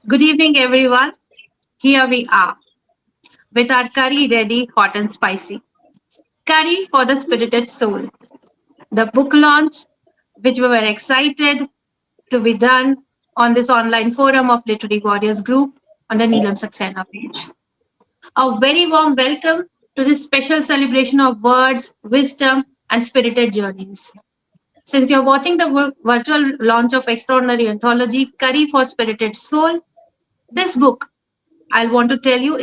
Good evening, everyone. Here we are with our curry ready, hot and spicy. Curry for the Spirited Soul. The book launch, which we were excited to be done on this online forum of Literary Warriors group on the Neelam Saxena page. A very warm welcome to this special celebration of words, wisdom, and spirited journeys. Since you're watching the virtual launch of extraordinary anthology Curry for Spirited Soul, this book I'll want to tell you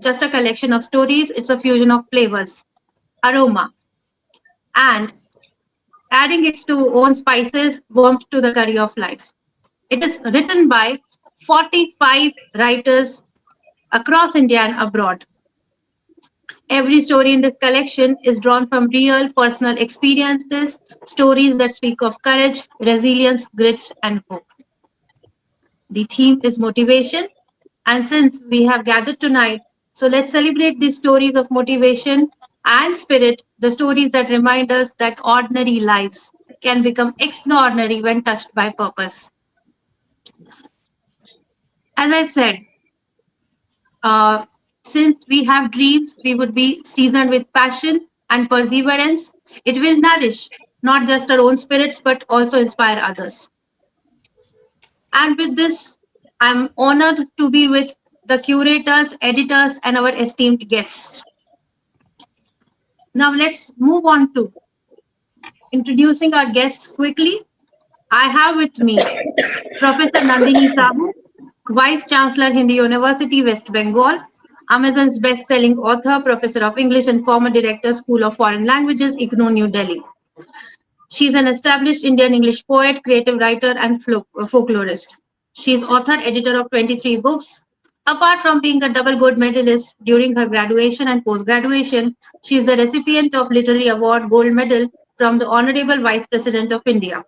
just a collection of stories, it's a fusion of flavors, aroma, and adding its to own spices, warmth to the curry of life. It is written by 45 writers across India and abroad. Every story in this collection is drawn from real personal experiences, stories that speak of courage, resilience, grit, and hope. The theme is motivation. And since we have gathered tonight, so let's celebrate these stories of motivation and spirit, the stories that remind us that ordinary lives can become extraordinary when touched by purpose. As I said, uh, since we have dreams, we would be seasoned with passion and perseverance. It will nourish not just our own spirits, but also inspire others. And with this, I'm honored to be with the curators, editors, and our esteemed guests. Now let's move on to introducing our guests quickly. I have with me Professor Nandini Sahu, Vice Chancellor, Hindi University, West Bengal, Amazon's best-selling author, Professor of English, and former Director, School of Foreign Languages, IGNOU, New Delhi. She is an established Indian English poet, creative writer, and folklorist. She is author, editor of 23 books. Apart from being a double gold medalist during her graduation and post-graduation, she is the recipient of Literary Award Gold Medal from the Honorable Vice President of India.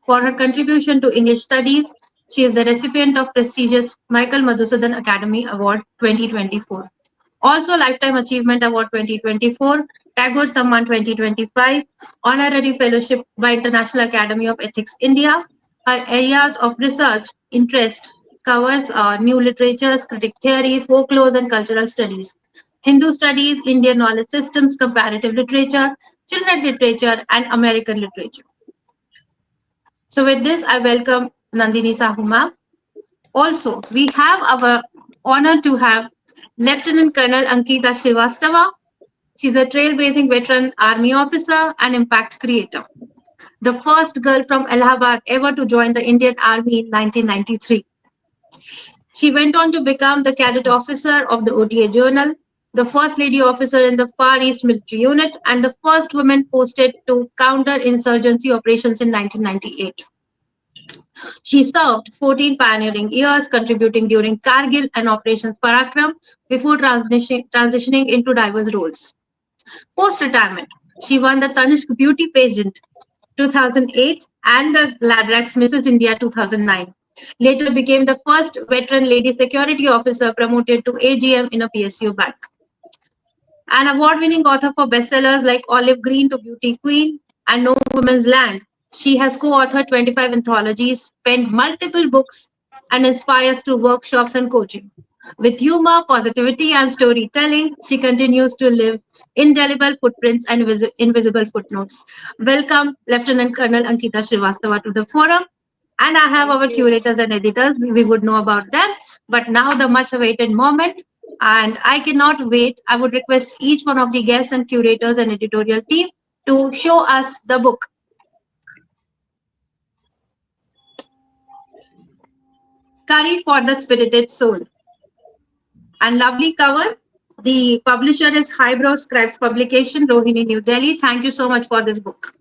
For her contribution to English studies, she is the recipient of prestigious Michael Madhusudan Academy Award 2024. Also, Lifetime Achievement Award 2024, Tagore Samman 2025, Honorary Fellowship by International Academy of Ethics India. Her areas of research interest covers new literatures, critic theory, folklore and cultural studies, Hindu studies, Indian knowledge systems, comparative literature, children literature, and American literature. So with this, I welcome Nandini Sahu. Also, we have our honor to have Lieutenant Colonel Ankita Srivastava. She's a trailblazing veteran army officer and impact creator. The first girl from Allahabad ever to join the Indian Army in 1993. She went on to become the cadet officer of the OTA Journal, the first lady officer in the Far East Military Unit, and the first woman posted to counter-insurgency operations in 1998. She served 14 pioneering years, contributing during Kargil and Operations Parakram before transitioning into diverse roles. Post-retirement, she won the Tanishq Beauty Pageant 2008 and the Ladrak's Mrs. India 2009. Later became the first veteran lady security officer promoted to AGM in a PSU bank. An award-winning author for bestsellers like Olive Green to Beauty Queen and No Woman's Land, she has co-authored 25 anthologies, penned multiple books, and inspires through workshops and coaching. With humor, positivity, and storytelling, she continues to leave indelible footprints and invisible footnotes. Welcome, Lieutenant Colonel Ankita Srivastava, to the forum. And I have our Thank you. curators and editors. We would know about them. But now the much awaited moment. And I cannot wait. I would request each one of the guests and curators and editorial team to show us the book. Curry for the Spirited Soul. And lovely cover. The publisher is Highbrow Scribes Publication, Rohini, New Delhi. Thank you so much for this book.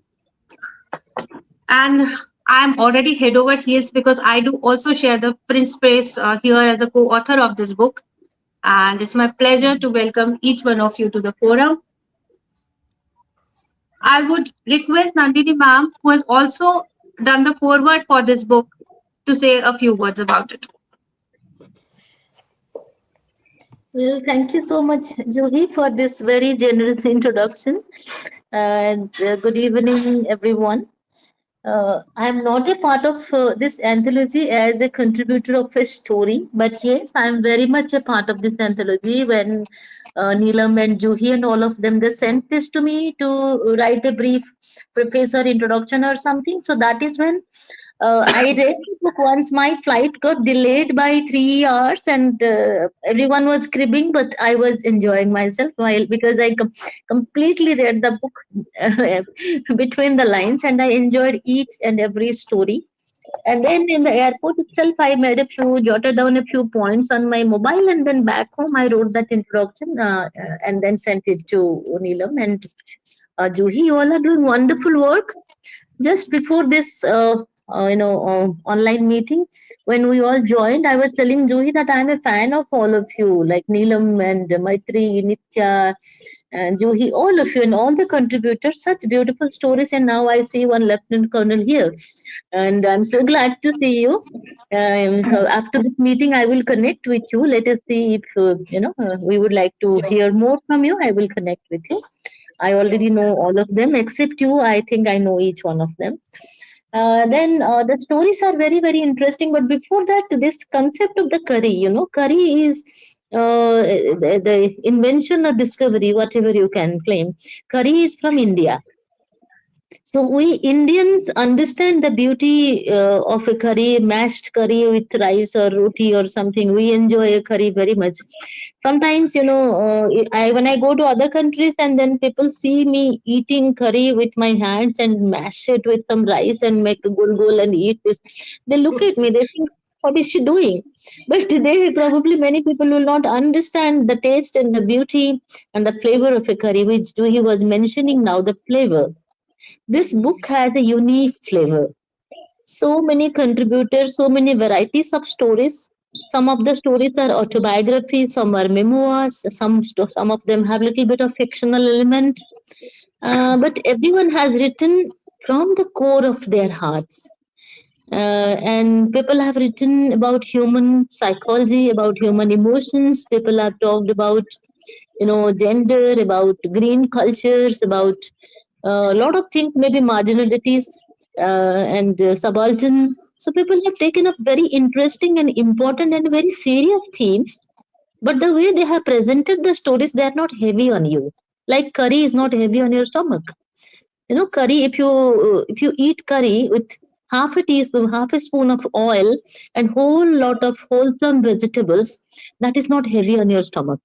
And I'm already head over heels because I do also share the print space here as a co-author of this book. And it's my pleasure to welcome each one of you to the forum. I would request Nandini ma'am, who has also done the foreword for this book, to say a few words about it. Well, thank you so much, Juhi, for this very generous introduction. And good evening, everyone. I am not a part of this anthology as a contributor of a story, but yes, I am very much a part of this anthology. When Neelam and Juhi and all of them, they sent this to me to write a brief preface or introduction or something. So that is when I read the book once. My flight got delayed by 3 hours, and everyone was cribbing, but I was enjoying myself while because I completely read the book between the lines, and I enjoyed each and every story. And then in the airport itself, I made a few, jotted down a few points on my mobile, and then back home, I wrote that introduction and then sent it to Neelam and Juhi. You all are doing wonderful work. Just before this online meeting, when we all joined, I was telling Juhi that I'm a fan of all of you, like Neelam and Maitreyee, Nitya and Juhi, all of you and all the contributors, such beautiful stories. And now I see one lieutenant colonel here, and I'm so glad to see you. So after this meeting, I will connect with you. Let us see if we would like to hear more from you. I will connect with you. I already know all of them except you. I think I know each one of them. Then the stories are very, very interesting. But before that, this concept of the curry, curry is the invention or discovery, whatever you can claim. Curry is from India. So we Indians understand the beauty of a curry, mashed curry with rice or roti or something. We enjoy a curry very much. Sometimes, when I go to other countries and then people see me eating curry with my hands and mash it with some rice and make a gul and eat this, they look at me. They think, what is she doing? But they probably many people will not understand the taste and the beauty and the flavor of a curry, which Juhi was mentioning now. The flavor, this book has a unique flavor. So many contributors, so many varieties of stories. Some of the stories are autobiographies, some are memoirs, some of them have little bit of fictional element. But everyone has written from the core of their hearts. And people have written about human psychology, about human emotions. People have talked about gender, about green cultures, about a lot of things, maybe marginalities and subaltern. So people have taken up very interesting and important and very serious themes, but the way they have presented the stories, they are not heavy on you. Like curry is not heavy on your stomach. Curry, if you eat curry with half a teaspoon, half a spoon of oil and whole lot of wholesome vegetables, that is not heavy on your stomach.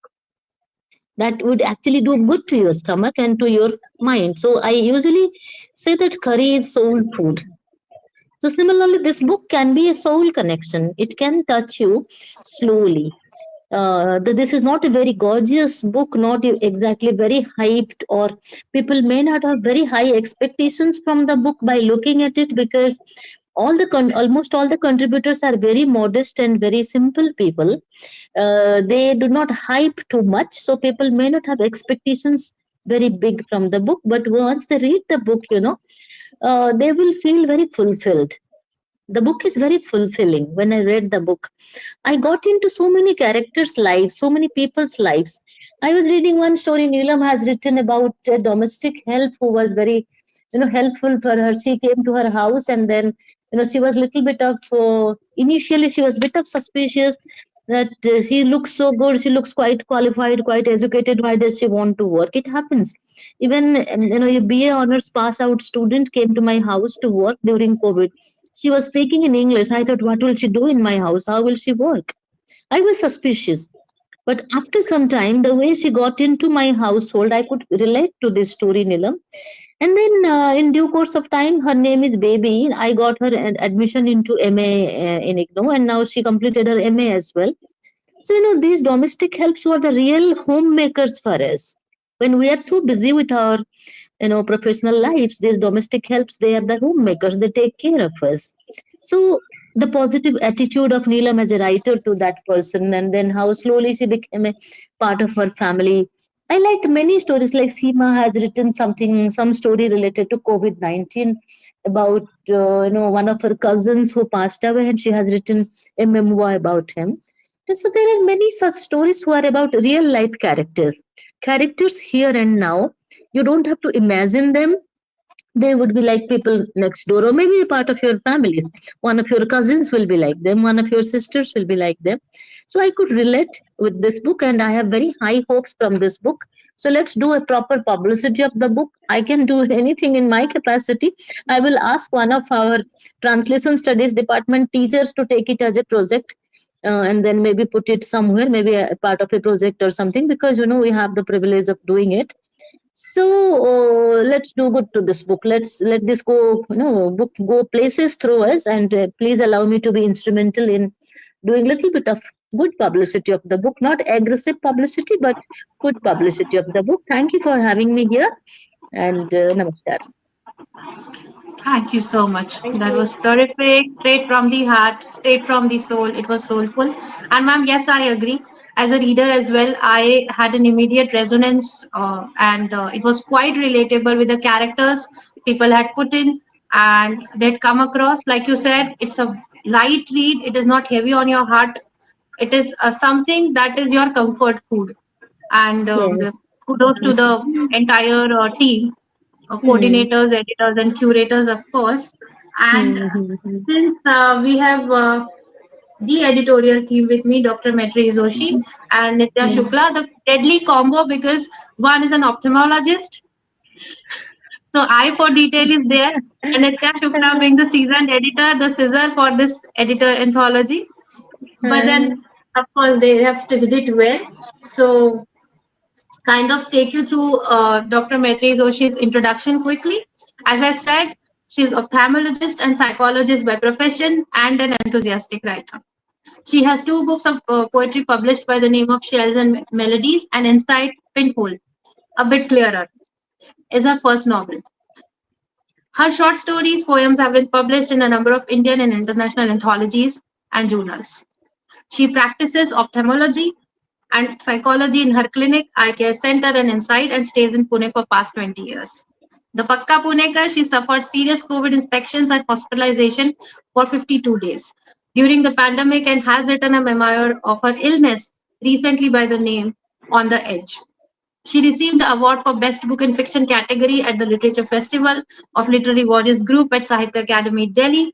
That would actually do good to your stomach and to your mind. So I usually say that curry is soul food. So similarly, this book can be a soul connection. It can touch you slowly. This is not a very gorgeous book, not exactly very hyped, or people may not have very high expectations from the book by looking at it, because almost all the contributors are very modest and very simple people. They do not hype too much, so people may not have expectations very big from the book. But once they read the book, they will feel very fulfilled. The book is very fulfilling. When I read the book, I got into so many characters' lives, so many people's lives. I was reading one story Neelam has written about a domestic help who was very, helpful for her. She came to her house, and then, she was little bit of, initially she was bit of suspicious that she looks so good, she looks quite qualified, quite educated. Why does she want to work? It happens. Even, a BA honors pass out student came to my house to work during COVID. She was speaking in English. I thought, what will she do in my house? How will she work? I was suspicious. But after some time, the way she got into my household, I could relate to this story, Nilam. And then, in due course of time, her name is Baby. I got her admission into MA in IGNO, and now she completed her MA as well. So, these domestic helps were the real homemakers for us. When we are so busy with our, professional lives, these domestic helps, they are the homemakers, they take care of us. So, the positive attitude of Neelam as a writer to that person, and then how slowly she became a part of her family. I liked many stories, like Seema has written some story related to COVID-19 about, one of her cousins who passed away, and she has written a memoir about him. And so there are many such stories who are about real life characters, characters here and now. You don't have to imagine them. They would be like people next door, or maybe a part of your families. One of your cousins will be like them, one of your sisters will be like them. So I could relate with this book, and I have very high hopes from this book. So let's do a proper publicity of the book. I can do anything in my capacity. I will ask one of our translation studies department teachers to take it as a project, and then maybe put it somewhere, maybe a part of a project or something, because we have the privilege of doing it. So let's do good to this book. Let's let this go, book go places through us, and please allow me to be instrumental in doing little bit of good publicity of the book, not aggressive publicity, but good publicity of the book. Thank you for having me here, and namaskar. Thank you so much. Thank That you. was terrific, straight from the heart, straight from the soul. It was soulful. And ma'am, yes, I agree. As a reader as well, I had an immediate resonance, and it was quite relatable with the characters people had put in, and they'd come across. Like you said, it's a light read. It is not heavy on your heart. It is something that is your comfort food. And Yes. kudos to the entire team, Hmm. coordinators, editors, and curators, of course. And Hmm. Hmm. Hmm. since we have the editorial team with me, Dr. Maitreyee Joshi and Nitya Hmm. Shukla, the deadly combo because one is an ophthalmologist, so I for detail is there, and Nitya Shukla being the seasoned editor, the scissor for this editor anthology. But then, of course, they have stitched it well. So kind of take you through Dr. Maitreyee Joshi's introduction quickly. As I said, she's ophthalmologist and psychologist by profession and an enthusiastic writer. She has two books of poetry published by the name of Shells and Melodies, and Inside Pinhole, A Bit Clearer, is her first novel. Her short stories, poems have been published in a number of Indian and international anthologies and journals. She practices ophthalmology and psychology in her clinic, eye care center, and inside, and stays in Pune for past 20 years. The Pakka Punekar, she suffered serious COVID infections and hospitalization for 52 days during the pandemic and has written a memoir of her illness recently by the name On the Edge. She received the award for Best Book in Fiction category at the Literature Festival of Literary Warriors Group at Sahitya Academy, Delhi.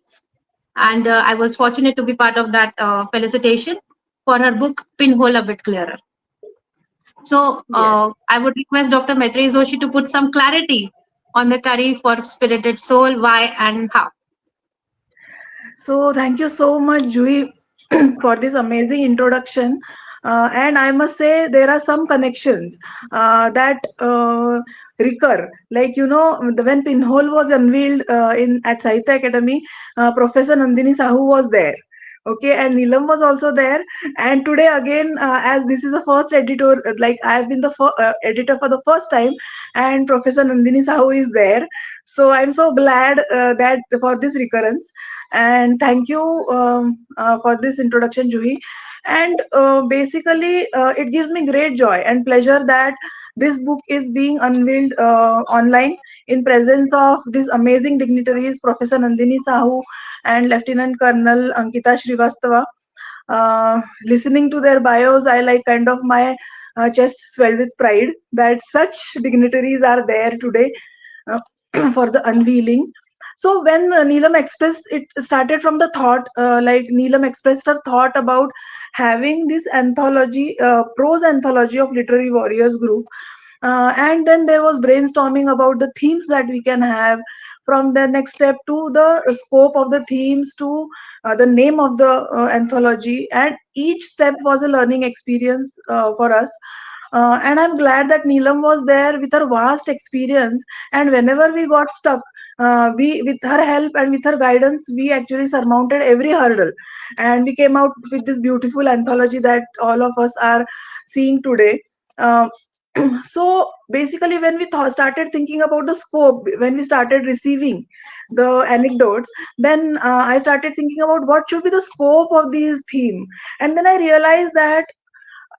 And I was fortunate to be part of that felicitation for her book Pinhole, A Bit Clearer. So Yes. I would request Dr. Maitreyee Joshi to put some clarity on the curry for spirited soul, why and how. So thank you so much, Juhi, for this amazing introduction. And I must say there are some connections that recur. Like when Pinhole was unveiled in at Sahitya Academy, Professor Nandini Sahu was there. Okay, and Neelam was also there. And today again, as this is the first editor, like I have been the editor for the first time, and Professor Nandini Sahu is there. So I'm so glad that for this recurrence, and thank you for this introduction, Juhi. And basically it gives me great joy and pleasure that this book is being unveiled online in presence of these amazing dignitaries, Professor Nandini Sahu and Lieutenant Colonel Ankita Srivastava. Listening to their bios, I like kind of my chest swelled with pride that such dignitaries are there today uh, for the unveiling. So when Neelam expressed, it started from the thought, like Neelam expressed her thought about having this anthology, prose anthology of literary warriors group. And then there was brainstorming about the themes that we can have, from the next step to the scope of the themes to the name of the anthology, and each step was a learning experience for us. And I'm glad that Neelam was there with her vast experience. And whenever we got stuck, we, with her help and with her guidance, we actually surmounted every hurdle, and we came out with this beautiful anthology that all of us are seeing today. Uh, so basically, when we started thinking about the scope, when we started receiving the anecdotes, then I started thinking about what should be the scope of these theme. And then I realized that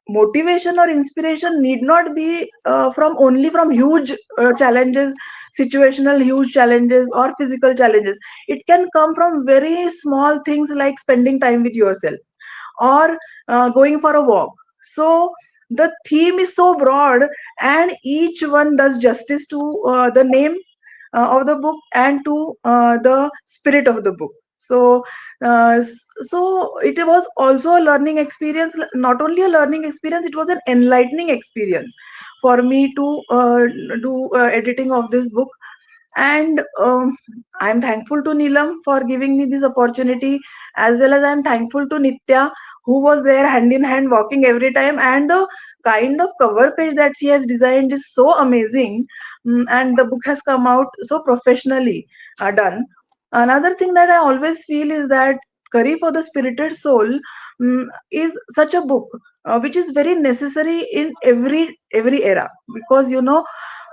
motivation or inspiration need not be from only from huge challenges, situational huge challenges or physical challenges. It can come from very small things like spending time with yourself or going for a walk. So the theme is so broad, and each one does justice to the name, of the book and to the spirit of the book. So it was also a learning experience. Not only a learning experience, it was an enlightening experience for me to do editing of this book. And I'm thankful to Neelam for giving me this opportunity, as well as I'm thankful to Nitya, who was there hand in hand walking every time. And the kind of cover page that she has designed is so amazing. And the book has come out so professionally done. Another thing that I always feel is that Curry for the Spirited Soul is such a book which is very necessary in every era, because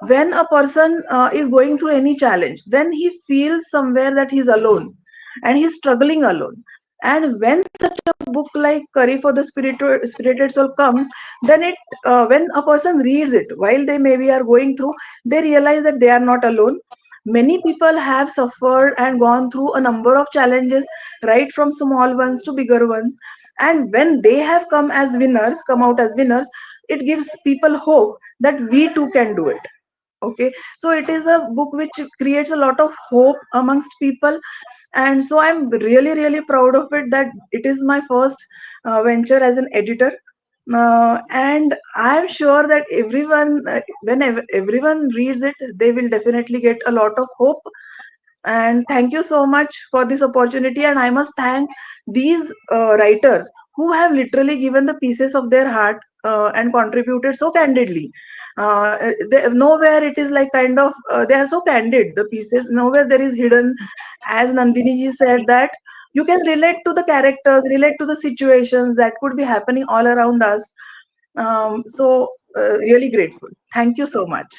when a person is going through any challenge, then he feels somewhere that he's alone and he's struggling alone. And when such a book like Curry for the Spirited Soul comes, then when a person reads it while they maybe are going through, they realize that they are not alone. Many people have suffered and gone through a number of challenges, right from small ones to bigger ones. And when they have come out as winners, it gives people hope that we too can do it. Okay, so it is a book which creates a lot of hope amongst people. And so I'm really proud of it, that it is my first venture as an editor. And I'm sure that whenever everyone reads it, they will definitely get a lot of hope. And thank you so much for this opportunity. And I must thank these writers who have literally given the pieces of their heart and contributed so candidly. Nowhere it is like kind of they are so candid, the pieces, nowhere there is hidden. As Nandini ji said, that you can relate to the characters, relate to the situations that could be happening all around us. Really grateful. Thank you so much.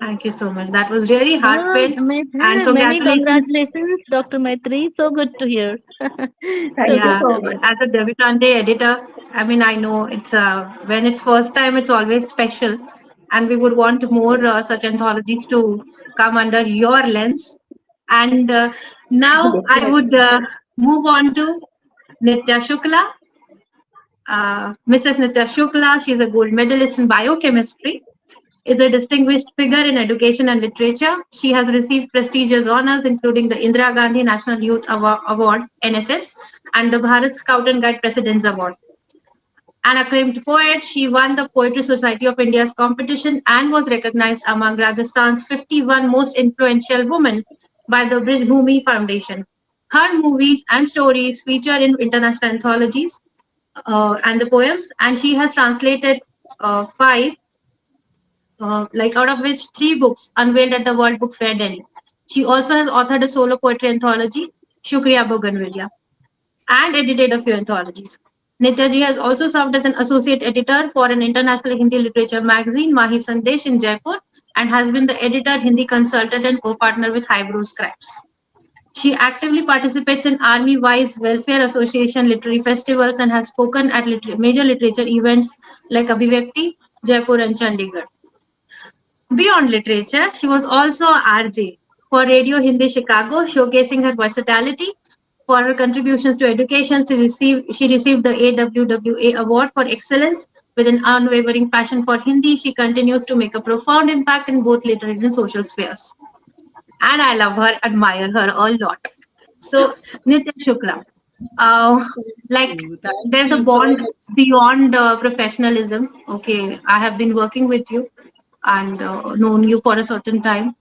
Thank you so much. That was really Ah, heartfelt. And many congratulations. congratulations, Dr. Maitreyee. So good to hear. So Thank you good Yeah, to so hear. much. as a debutante editor, I mean, I know it's when it's first time, it's always special, and we would want more Yes. such anthologies to come under your lens. And now I would Definitely. move on to Nitya Shukla. Mrs. Nitya Shukla, she's a gold medalist in biochemistry, is a distinguished figure in education and literature. She has received prestigious honors, including the Indira Gandhi National Youth Award, NSS, and the Bharat Scout and Guide President's Award. An acclaimed poet, she won the Poetry Society of India's competition and was recognized among Rajasthan's 51 most influential women by the Brij Bhumi Foundation. Her movies and stories feature in international anthologies and the poems, and she has translated five, like out of which three books unveiled at the World Book Fair Delhi. She also has authored a solo poetry anthology, Shukriya Bougainvillea, and edited a few anthologies. Nityaji has also served as an associate editor for an international Hindi literature magazine, Mahi Sandesh in Jaipur, and has been the editor, Hindi consultant, and co-partner with Highbrow Scripts. She actively participates in Army Wise Welfare Association literary festivals and has spoken at major literature events like Abhivyakti, Jaipur, and Chandigarh. Beyond literature, she was also a RJ for Radio Hindi Chicago, showcasing her versatility. For her contributions to education, she received the AWWA Award for Excellence. With an unwavering passion for Hindi, she continues to make a profound impact in both literary and social spheres. And I love her, admire her a lot. So, Nitya Shukla, uh, like Thank there's a you so bond much. beyond professionalism. Okay, I have been working with you and known you for a certain time.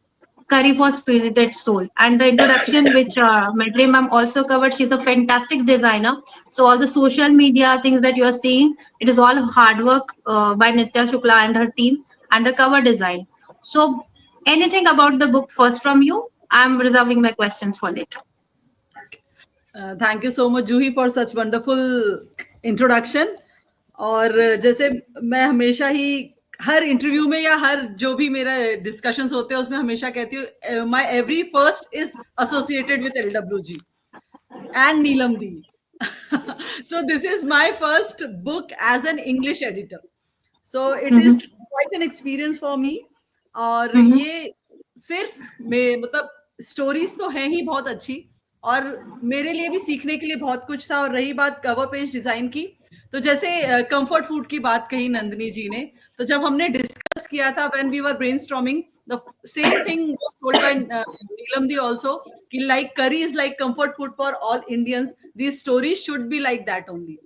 Curry for Spirited Soul. And the introduction, which Maitreyee ma'am also covered, she's a fantastic designer. So all the social media things that you are seeing, it is all hard work by Nitya Shukla and her team, and the cover design. So anything about the book first from you? I'm reserving my questions for later. Thank you so much Juhi for such wonderful introduction. और जैसे मैं हमेशा ही हर interview में या हर जो भी मेरा discussions होते हैं उसमें हमेशा कहती हूँ my every first is associated with LW G and Neelam Di. So this is my first book as an English editor. So it Mm-hmm. is quite an experience for me. और Mm-hmm. ये सिर्फ मैं मतलब stories तो हैं ही बहुत अच्छी, और मेरे लिए भी सीखने के लिए बहुत कुछ था. और रही बात कवर पेज डिजाइन की, तो जैसे कंफर्ट फूड की बात कही नंदिनी जी ने, तो जब हमने डिस्कस किया था when we were brainstorming, The same thing was told by Neelam Di also. Ki like curry is like comfort food for all Indians. These stories should be like that only.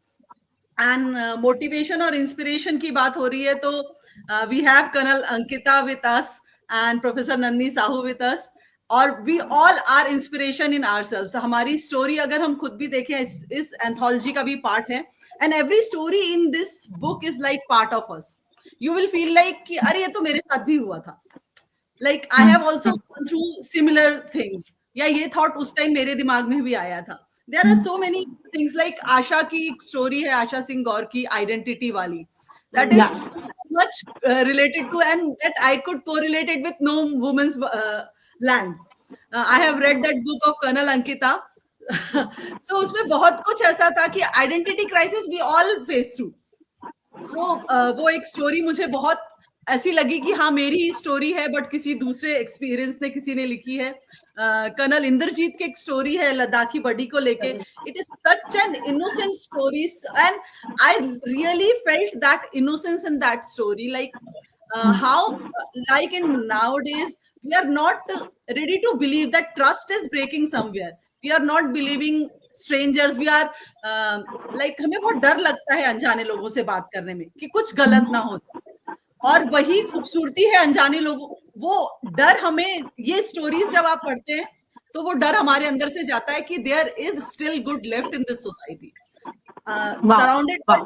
And motivation or inspiration की बात हो रही है तो we have Colonel Ankita with us and Professor Nandini Sahu with us. और we all are inspiration in ourselves. So हमारी story अगर हम खुद भी देखें इस anthology का भी part है. And every story in this book is like part of us. You will feel like कि अरे ये तो मेरे साथ भी हुआ था. Like I have also gone through similar things. या ये thought उस time मेरे दिमाग में भी आया था. There are so many things like आशा की एक story है, आशा सिंह गौर की identity वाली. That is so much related to, and that I could correlate it with No Woman's Land. I have read that book of Colonel Ankita. So उसमें बहुत कुछ ऐसा था कि identity crisis we all face through. So वो एक story मुझे बहुत ऐसी लगी कि हाँ मेरी ही स्टोरी है बट किसी दूसरे एक्सपीरियंस ने किसी ने लिखी है. कर्नल इंद्रजीत की एक स्टोरी है लद्दाखी बडी को लेके. It is such an innocent story and I really felt that innocence in that story. Like how like in nowadays we are not ready to believe that trust is breaking somewhere. We are not believing strangers. We are like हमें बहुत डर लगता है अनजाने लोगों से बात करने में कि कुछ गलत ना हो जाए. और वही खूबसूरती है अनजाने लोगों. वो डर हमें ये स्टोरीज जब आप पढ़ते हैं तो वो डर हमारे अंदर से जाता है कि there is still good left in this society. Surrounded by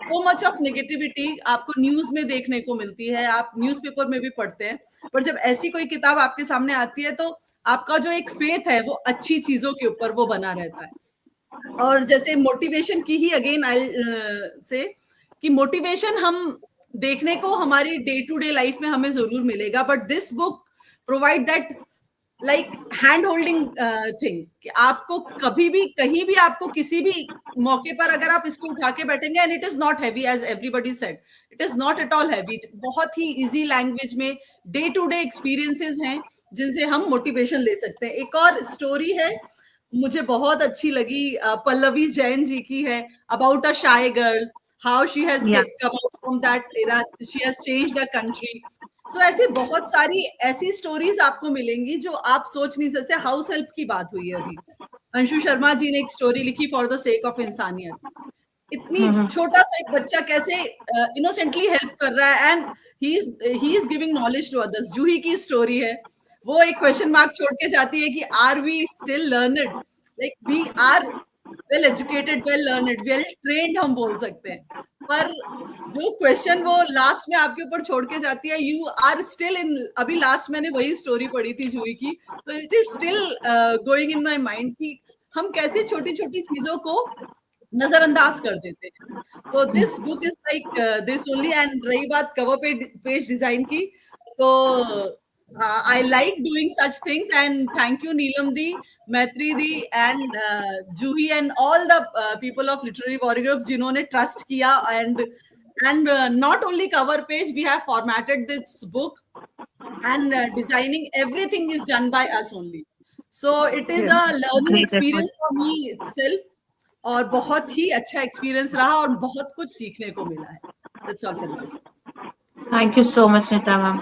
so much of negativity आपको न्यूज में देखने को मिलती है, आप न्यूज़पेपर में भी पढ़ते हैं. पर जब ऐसी कोई किताब आपके सामने आती है तो आपका जो एक फेथ है वो अच्छी चीजों के ऊपर वो बना रहता है. और जैसे मोटिवेशन की ही अगेन आई से कि मोटिवेशन हम देखने को हमारी डे टू डे लाइफ में हमें जरूर मिलेगा, but this book provide that like hand holding thing कि आपको कभी भी कहीं भी आपको किसी भी मौके पर अगर आप इसको उठा के बैठेंगे and it is not heavy as everybody said. It is not at all heavy. बहुत ही इजी लैंग्वेज में डे टू डे एक्सपीरियंसेस हैं जिनसे हम मोटिवेशन ले सकते हैं. एक और स्टोरी है मुझे बहुत अच्छी लगी, पल्लवी जैन जी की है, about a shy girl. How she has come out from that era, she has changed the country. So ऐसे बहुत सारी ऐसी स्टोरीज आपको मिलेंगी जो आप सोच नहीं सकते. हाउस हेल्प की बात हुई है अभी, अंशु शर्मा जी ने एक स्टोरी लिखी फॉर द सेक ऑफ इंसानियत. इतनी छोटा सा एक बच्चा कैसे इनोसेंटली हेल्प कर रहा है and he is giving knowledge to others. Juhi की स्टोरी है, वो एक क्वेश्चन मार्क छोड़ के जाती है कि are we still learned. Like we are well educated, well learned, well trained हम बोल सकते हैं, पर जो क्वेश्चन वो लास्ट में आपके ऊपर छोड़ के जाती है, यू आर स्टिल इन. अभी लास्ट मैंने वही स्टोरी पढ़ी थी जूही की, तो it is still going in my mind कि हम कैसे छोटी छोटी चीजों को नजरअंदाज कर देते हैं. तो this book is like this only. And रही बात कवर पेज डिजाइन की, तो I like doing such things, and thank you Neelam Di, Maitreyee Di, and Juhi and all the people of Literary Warriors जिन्होंने trust किया. And not only cover page, we have formatted this book and designing everything is done by us only. So it is a learning experience for me itself, और बहुत ही अच्छा experience रहा और बहुत कुछ सीखने को मिला है. That's all from me. Thank you so much, Nitya ma'am.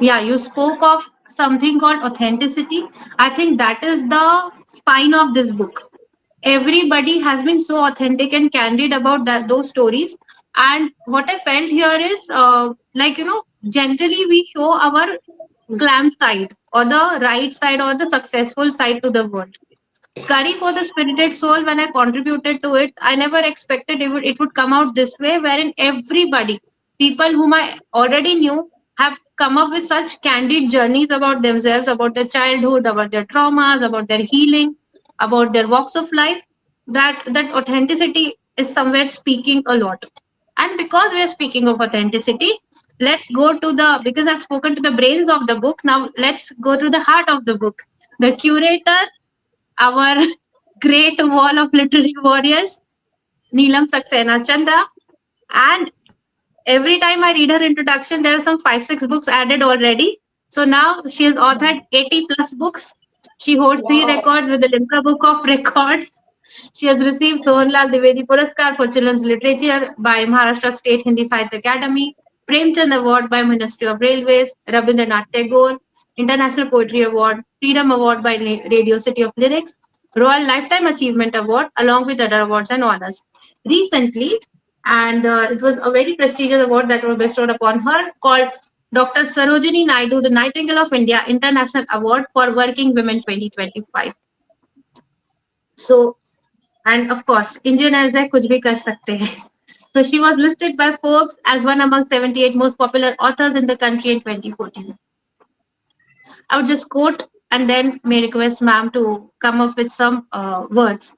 Yeah, you spoke of something called authenticity. I think that is the spine of this book. Everybody has been so authentic and candid about those stories. And what I felt here is, like, generally we show our glam side or the right side or the successful side to the world. Curry for the Spirited Soul, when I contributed to it, I never expected it would come out this way, wherein everybody, people whom I already knew, have come up with such candid journeys about themselves, about their childhood, about their traumas, about their healing, about their walks of life. That authenticity is somewhere speaking a lot. And because we are speaking of authenticity, let's go to the, because I've spoken to the brains of the book, now let's go to the heart of the book. The curator, our great wall of literary warriors, Neelam Saxena Chanda. And every time I read her introduction, there are some 5-6 books added already. So now she has authored 80 plus books. She holds the records with the Limca Book of Records. She has received Sohanlal Dwivedi Puraskar for Children's Literature by Maharashtra State Hindi Sahitya Academy, Premchand Award by Ministry of Railways, Rabindranath Tagore, International Poetry Award, Freedom Award by Radio City of Lyrics, Royal Lifetime Achievement Award, along with other awards and honors. Recently, and it was a very prestigious award that was bestowed upon her called Dr. Sarojini Naidu, the Nightingale of India International Award for Working Women 2025. So, and of course, Indian as है कुछ भी कर सकते हैं. So she was listed by Forbes as one among 78 most popular authors in the country in 2014. I would just quote and then may request ma'am to come up with some words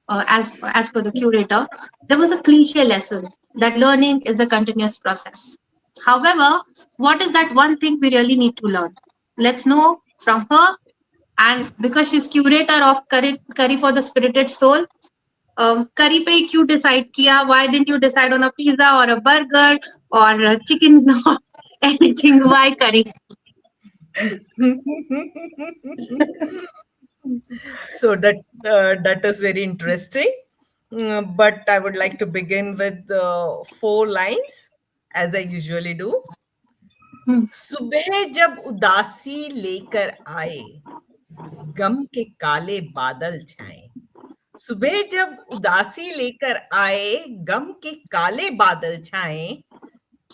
as per the curator. There was a cliche lesson that learning is a continuous process. However, what is that one thing we really need to learn? Let's know from her. And because she's curator of Curry for the Spirited Soul, curry पे ही क्यों decide किया? Why didn't you decide on a pizza or a burger or a chicken or anything? Why curry? So that is very interesting. But I would like to begin with 4 lines, as I usually do. Hmm. सुबह जब उदासी लेकर आए, गम के काले बादल छाए. सुबह जब उदासी लेकर आए, गम के काले बादल छाए,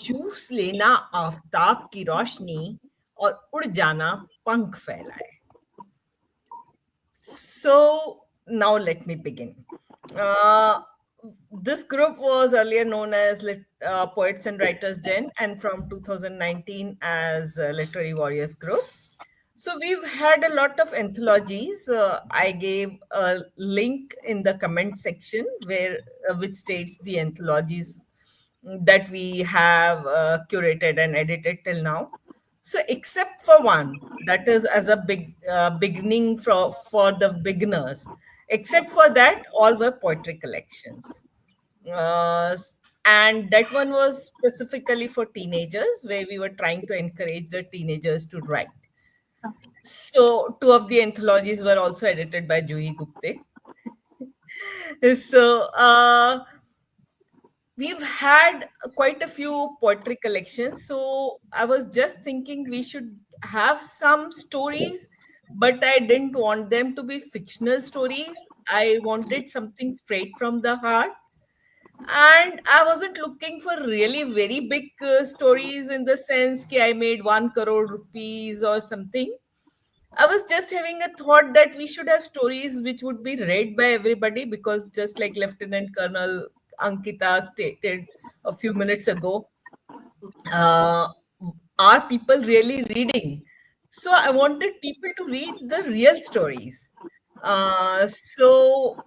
चूस लेना आफताब की रोशनी और उड़ जाना पंख फैलाए. So now let me begin. This group was earlier known as Poets and Writers Gen, and from 2019 as Literary Warriors Group. So we've had a lot of anthologies. I gave a link in the comment section where which states the anthologies that we have curated and edited till now. So except for one, that is as a beginning for the beginners. Except for that, all were poetry collections. And that one was specifically for teenagers, where we were trying to encourage the teenagers to write. So 2 of the anthologies were also edited by Juhi Gupte. So we've had quite a few poetry collections. So I was just thinking we should have some stories, but I didn't want them to be fictional stories. I wanted something straight from the heart. And I wasn't looking for really very big stories in the sense that I made 1 crore rupees or something. I was just having a thought that we should have stories which would be read by everybody, because just like Lieutenant Colonel Ankita stated a few minutes ago, uh, are people really reading? So I wanted people to read the real stories. So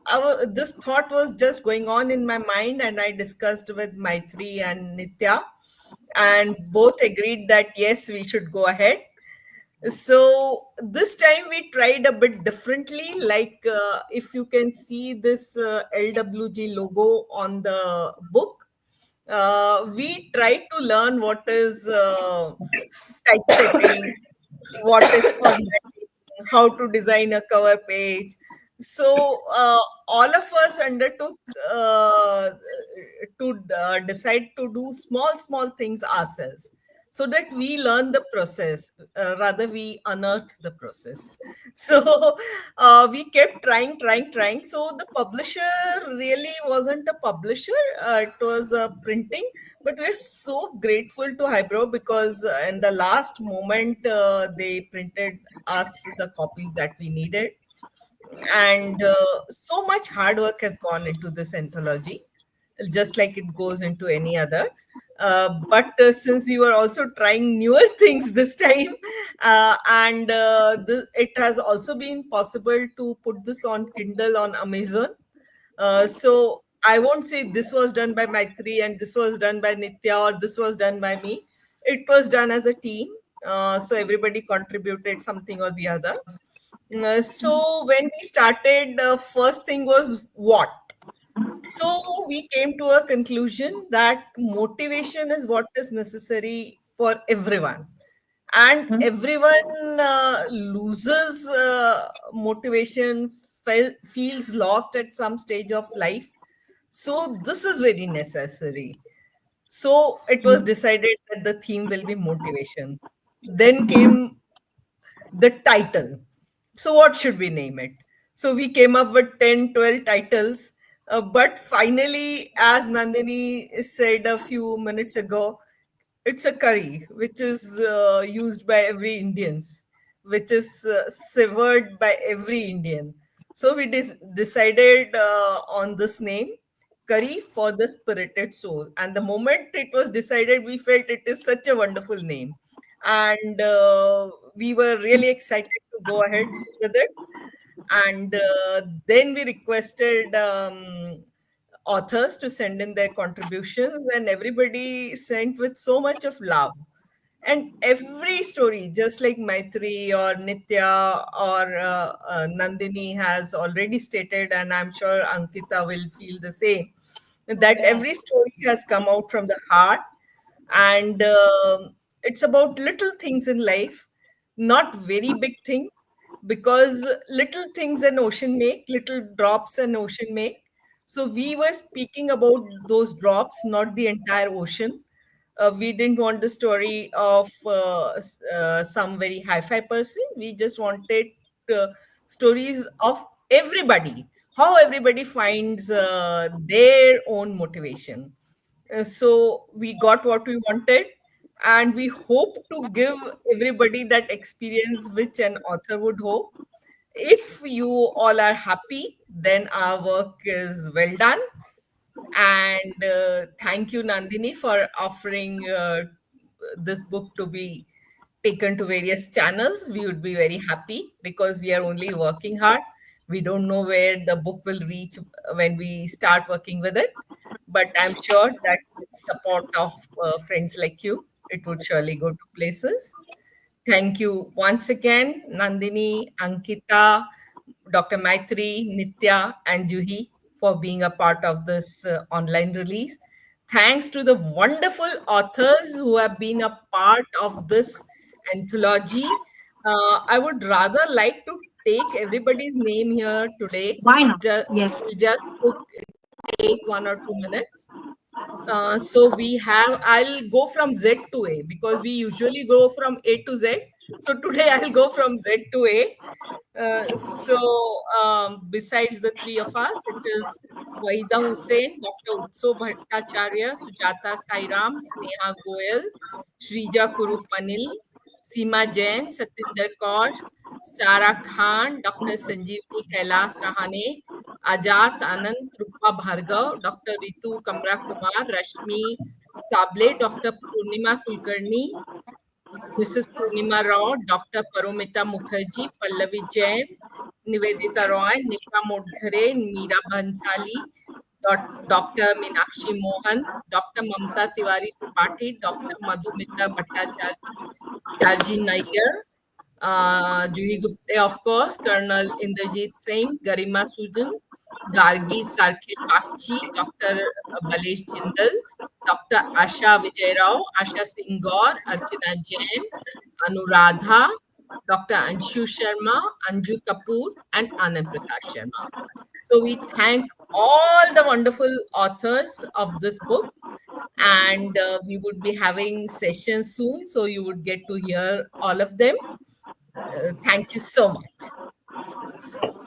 this thought was just going on in my mind, and I discussed with Maitreyee and Nitya, and both agreed that yes, we should go ahead. So this time we tried a bit differently. Like if you can see this LWG logo on the book, we tried to learn what is typesetting, what is formatting, how to design a cover page. So all of us undertook to decide to do small things ourselves, so that we learn the process, rather we unearth the process. So we kept trying. So the publisher really wasn't a publisher, it was a printing. But we're so grateful to Highbrow, because in the last moment they printed us the copies that we needed. And so much hard work has gone into this anthology, just like it goes into any other. But since we were also trying newer things this time, and it has also been possible to put this on Kindle on Amazon. So I won't say this was done by Maitreyee and this was done by Nitya or this was done by me. It was done as a team. So everybody contributed something or the other. So when we started, the first thing was what? So we came to a conclusion that motivation is what is necessary for everyone. And everyone loses motivation, feels lost at some stage of life. So this is very necessary. So it was decided that the theme will be motivation. Then came the title. So what should we name it? So we came up with 10, 12 titles. But finally, as Nandini said a few minutes ago, it's a curry which is used by every Indians, which is severed by every Indian. So we decided on this name, curry for the spirited soul. And the moment it was decided, we felt it is such a wonderful name, and we were really excited to go ahead with it. And then we requested authors to send in their contributions, and everybody sent with so much of love. And every story, just like Maitreyee or Nitya or Nandini has already stated, and I'm sure Ankita will feel the same, that every story has come out from the heart. And it's about little things in life, not very big things, because little things an ocean make, little drops an ocean make. So we were speaking about those drops, not the entire ocean. We didn't want the story of some very hi-fi person. We just wanted uh, stories of everybody, how everybody finds their own motivation. So we got what we wanted, and we hope to give everybody that experience which an author would hope. If you all are happy, then our work is well done. And thank you, Nandini, for offering this book to be taken to various channels. We would be very happy because we are only working hard. We don't know where the book will reach when we start working with it. But I'm sure that with support of friends like you, it would surely go to places. Thank you once again, Nandini, Ankita, Dr. Maitreyee, Nitya, and Juhi for being a part of this online release. Thanks to the wonderful authors who have been a part of this anthology. I would rather like to take everybody's name here today. Why not? It Yes. will just take 1 or 2 minutes. So we have, I'll go from Z to A because we usually go from A to Z. So today I'll go from Z to A. Besides the three of us, it is Wahida Hussain, Dr. Utso Bhattacharya, Sujata Sairam, Sneha Goyal, Shrija Kurupanil, Seema Jain, Satinder Kaur, Sara Khan, Dr. Sanjeevani Kailas Rahane, Ajat Anand, Rupa Bhargav, Dr. Ritu Kamra Kumar, Rashmi Sable, Dr. Purnima Kulkarni, Mrs. Purnima Rao, Dr. Paromita Mukherjee, Pallavi Jain, Nivedita Roy, Nisha Modghare, Meera Bhansali, Dr. Meenakshi Mohan, Dr. Mamta Tiwari Tripathi, Dr. Madhumita Bhattacharjee Nayyar, Juhi Gupte, of course, Colonel Inderjeet Singh, Garima Sujan, Gargi Sarkhe Bakchi, Dr. Balesh Jindal, Dr. Asha Vijay Rao, Asha Singh Gaur, Archana Jain, Anuradha, Dr. Anshu Sharma, Anju Kapoor, and Anand Prakash Sharma. So we thank all the wonderful authors of this book, and we would be having sessions soon, so you would get to hear all of them. Thank you so much.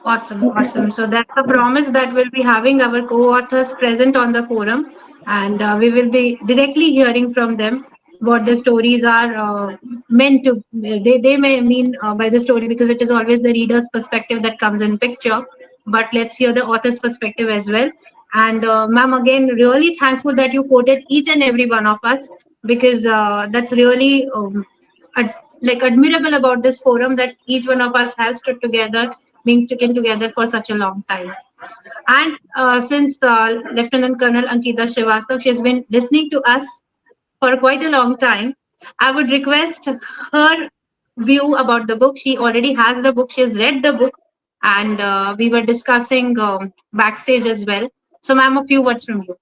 Awesome, awesome. So that's a promise that we'll be having our co-authors present on the forum, and we will be directly hearing from them what the stories are meant to. They may mean by the story because it is always the reader's perspective that comes in picture. But let's hear the author's perspective as well. And ma'am, again, really thankful that you quoted each and every one of us because that's really like admirable about this forum that each one of us has stood together, being sticking together for such a long time. And since Lieutenant Colonel Ankita Srivastava, she has been listening to us for quite a long time, I would request her view about the book. She already has the book, she has read the book, and we were discussing backstage as well. So, ma'am, a few words from you.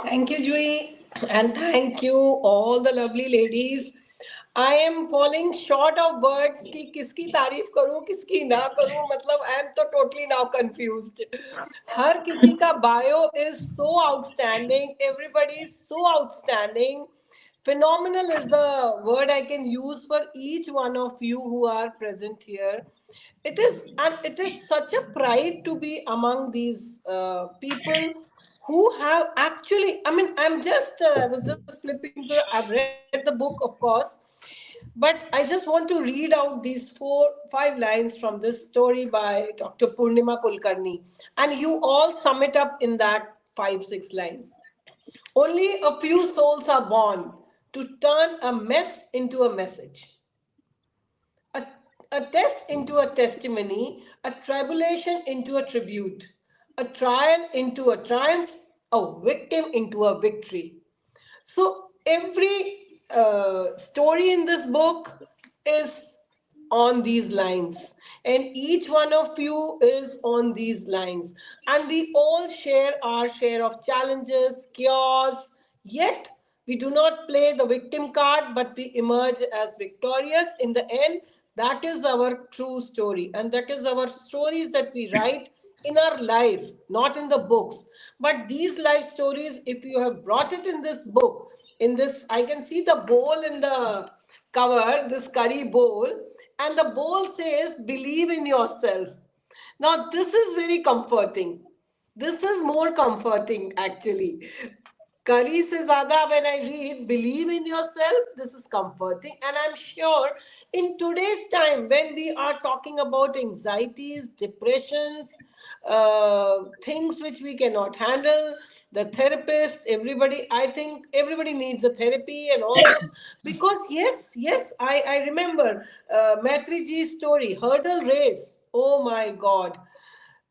Thank you, Juhi, and thank you all the lovely ladies. I am falling short of words कि किसकी तारीफ करूं किसकी ना करूं मतलब I am तो totally now confused. हर किसी का bio is so outstanding. Everybody is so outstanding. Phenomenal is the word I can use for each one of you who are present here. It is, and it is such a pride to be among these people who have actually. I mean, I was just flipping through. I've read the book, of course, but I just want to read out these 4 5 lines from this story by Dr. Purnima Kulkarni, and you all sum it up in that 5 6 lines. Only a few souls are born to turn a mess into a message, a, a test into a testimony, a tribulation into a tribute, a trial into a triumph, a victim into a victory. So every story in this book is on these lines, and each one of you is on these lines, and we all share our share of challenges, chaos. Yet we do not play the victim card, but we emerge as victorious in the end. That is our true story, and that is our stories that we write in our life, not in the books. But these life stories, if you have brought it in this book, in this, I can see the bowl in the cover, this curry bowl, and the bowl says, "Believe in yourself." Now, this is very comforting. This is more comforting, actually. Curry se zyada, when I read believe in yourself, this is comforting. And I'm sure in today's time, when we are talking about anxieties, depressions, things which we cannot handle, the therapist, everybody, I think everybody needs a therapy and all those. Because yes, I remember Maitreyee ji's story, hurdle race. Oh my God.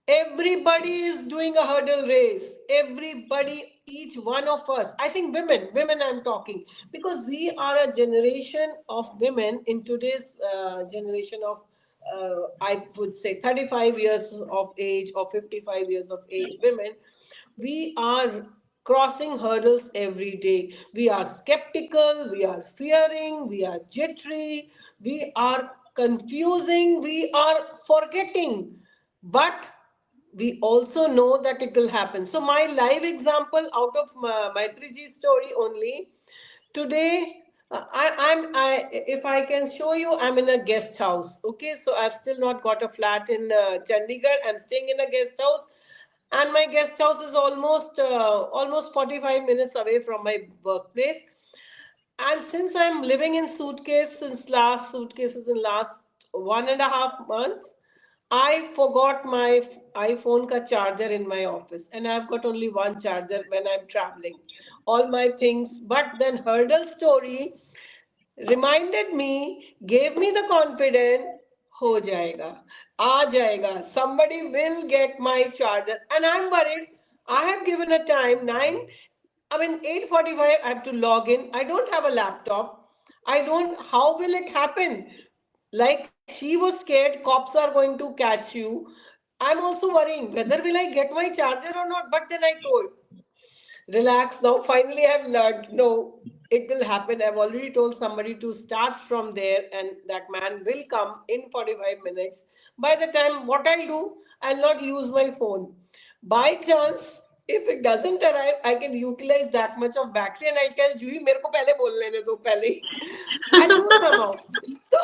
Everybody is doing a hurdle race. Everybody, each one of us, I think women I'm talking, because we are a generation of women in today's generation of I would say 35 years of age or 55 years of age women. We are crossing hurdles every day. We are skeptical, we are fearing, we are jittery, we are confusing, we are forgetting. But we also know that it will happen. So my live example out of Maitriji story only. Today, if I can show you, I'm in a guest house. Okay, so I've still not got a flat in Chandigarh. I'm staying in a guest house, and my guest house is almost 45 minutes away from my workplace. And since I'm living in suitcases in last 1.5 months, I forgot my iPhone ka charger in my office, and I've got only one charger when I'm traveling. All my things, but then hurdle story reminded me, gave me the confidence, हो जाएगा, आ जाएगा. Somebody will get my charger, and I'm worried. I have given a time 8:45. I have to log in. I don't have a laptop. I don't. How will it happen? Like she was scared, cops are going to catch you. I'm also worrying whether will I get my charger or not. But then I told, relax now. Finally, I've learned. No, it will happen. I've already told somebody to start from there, and that man will come in 45 minutes. By the time, what I'll do, I'll not use my phone. By chance, if it doesn't arrive, I can utilize that much of battery, and I'll tell Juhi, मेरे को पहले बोल लेने दो पहले ही. I'll do somehow. तो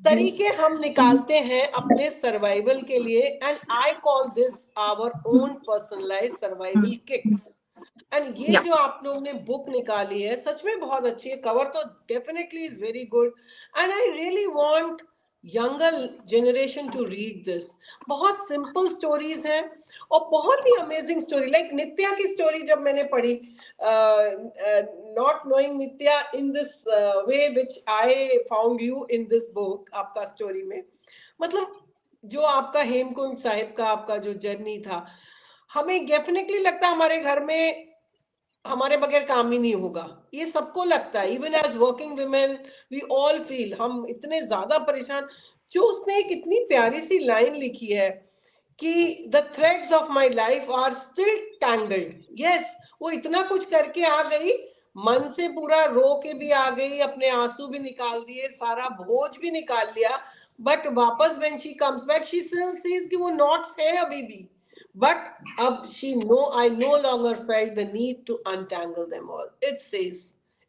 तरीके हम निकालते हैं अपने सर्वाइवल के लिए, and I call this our own personalize survival kits. And ये Yeah. जो आप लोगों ने बुक निकाली है सच में बहुत अच्छी है. कवर तो definitely is very good, and I really want younger generation to read this. बहुत सिंपल स्टोरीज हैं और बहुत ही अमेजिंग स्टोरी. लाइक नित्या की स्टोरी जब मैंने पढ़ी, not knowing Nitya in this way which I found you in this book, आपका स्टोरी में मतलब जो आपका हेमकुंड साहिब का आपका जो जर्नी था, हमें डेफिनेटली लगता है हमारे घर में हमारे बगैर काम ही नहीं होगा. ये सबको लगता है. Even as working women we all feel, हम इतने ज्यादा परेशान. जो उसने एक इतनी प्यारी सी लाइन लिखी है कि the threads of my life are still tangled. Yes, वो इतना कुछ करके आ गई, मन से पूरा रो के भी आ गई, अपने आंसू भी निकाल दिए, सारा बोझ भी निकाल लिया. बट वापस when she comes back she still sees कि वो नॉट्स है अभी भी. But she no, I no longer felt the need to untangle them all. It says,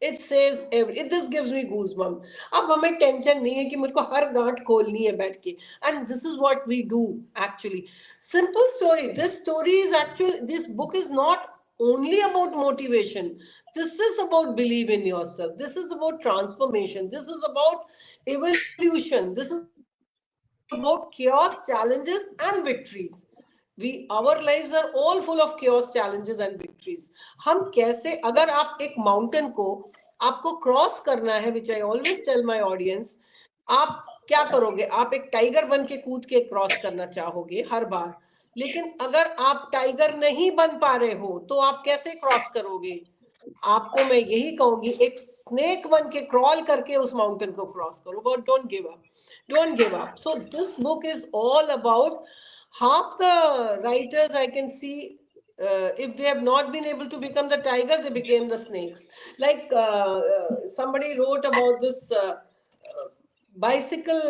It says every. This gives me goosebumps. अब हमें tension नहीं है कि मुझको हर गांठ खोलनी है बैठ के. And this is what we do actually. Simple story. This story is actually. This book is not only about motivation. This is about believe in yourself. This is about transformation. This is about evolution. This is about chaos, challenges, and victories. Our lives are all full of chaos, challenges, and victories. हम कैसे, अगर आप एक mountain को आपको cross करना है, which I always tell my audience, आप क्या करोगे? आप एक टाइगर बन के कूद के क्रॉस करना चाहोगे हर बार, लेकिन अगर आप टाइगर नहीं बन पा रहे हो तो आप कैसे क्रॉस करोगे? आपको मैं यही कहूंगी, एक स्नेक बन के क्रॉल करके उस माउंटेन को क्रॉस करो, but don't give up, don't give up. So this book is all about, half the writers I can see, if they have not been able to become the tiger, they became the snakes. Like somebody wrote about this bicycle,